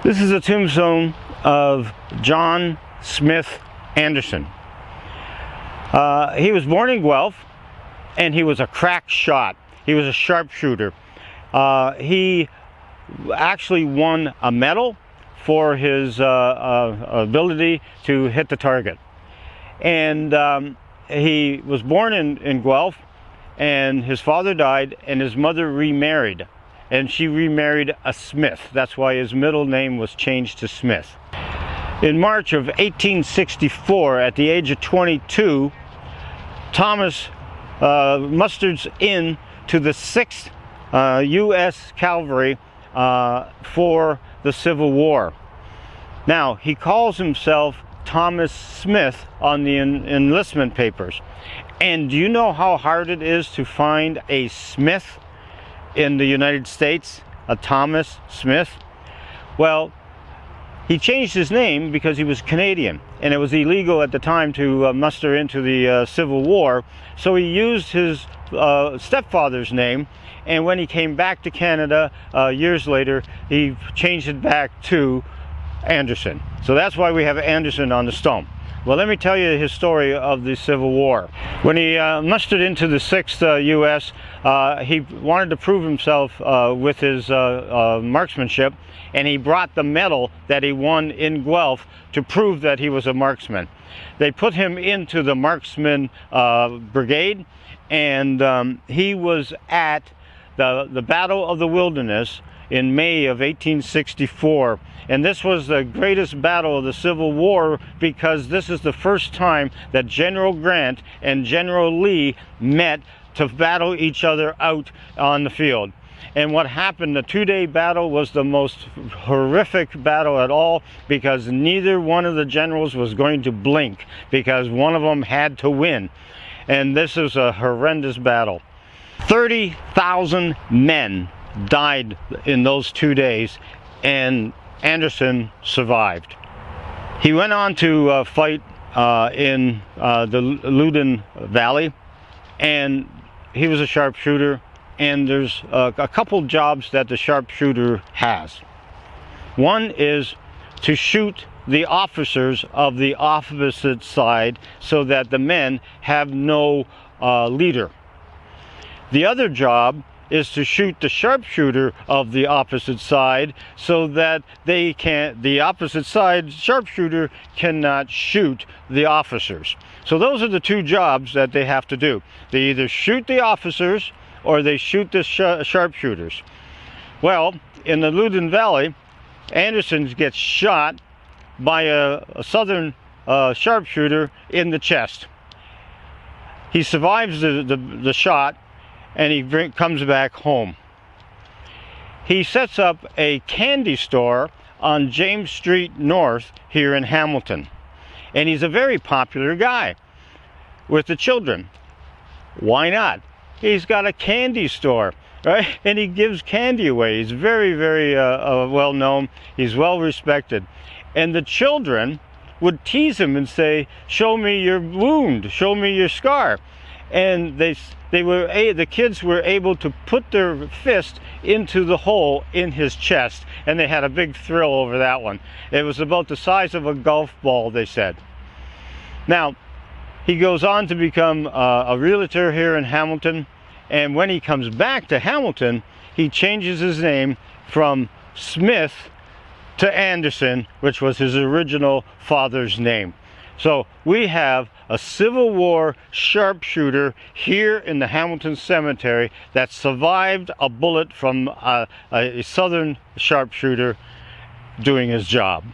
This is a tombstone of John Smith Anderson. He was born in Guelph, and he was a crack shot. He was a sharpshooter. He actually won a medal for his ability to hit the target. And he was born in Guelph, and his father died, and his mother remarried. And she remarried a Smith. That's why his middle name was changed to Smith. In March of 1864, at the age of 22, Thomas musters in to the 6th U.S. Cavalry for the Civil War. Now, he calls himself Thomas Smith on the enlistment papers. And do you know how hard it is to find a Smith in the United States, a Thomas Smith? Well, he changed his name because he was Canadian, and it was illegal at the time to muster into the Civil War, so he used his stepfather's name, and when he came back to Canada years later, he changed it back to Anderson. So that's why we have Anderson on the stone. Well, let me tell you his story of the Civil War. When he mustered into the 6th U.S., he wanted to prove himself with his marksmanship, and he brought the medal that he won in Guelph to prove that he was a marksman. They put him into the marksman brigade, and he was at the Battle of the Wilderness in May of 1864. And this was the greatest battle of the Civil War because this is the first time that General Grant and General Lee met to battle each other out on the field. And what happened, the two-day battle was the most horrific battle at all because neither one of the generals was going to blink because one of them had to win. And this is a horrendous battle. 30,000 men died in those 2 days, and Anderson survived. He went on to fight in the Loudoun Valley, and he was a sharpshooter, and there's a couple jobs that the sharpshooter has. One is to shoot the officers of the opposite side so that the men have no leader. The other job is to shoot the sharpshooter of the opposite side so that the opposite side sharpshooter cannot shoot the officers. So those are the two jobs that they have to do. They either shoot the officers or they shoot the sharpshooters. Well, in the Loudoun Valley, Anderson gets shot by a southern sharpshooter in the chest. He survives the shot, and he comes back home. He sets up a candy store on James Street North here in Hamilton. And he's a very popular guy with the children. Why not? He's got a candy store, right? And he gives candy away. He's very, very well known. He's well respected. And the children would tease him and say, "Show me your wound, show me your scar." And the kids were able to put their fist into the hole in his chest, and they had a big thrill over that one. It was about the size of a golf ball, they said. Now, he goes on to become a realtor here in Hamilton, and when he comes back to Hamilton, he changes his name from Smith to Anderson, which was his original father's name. So we have a Civil War sharpshooter here in the Hamilton Cemetery that survived a bullet from a southern sharpshooter doing his job.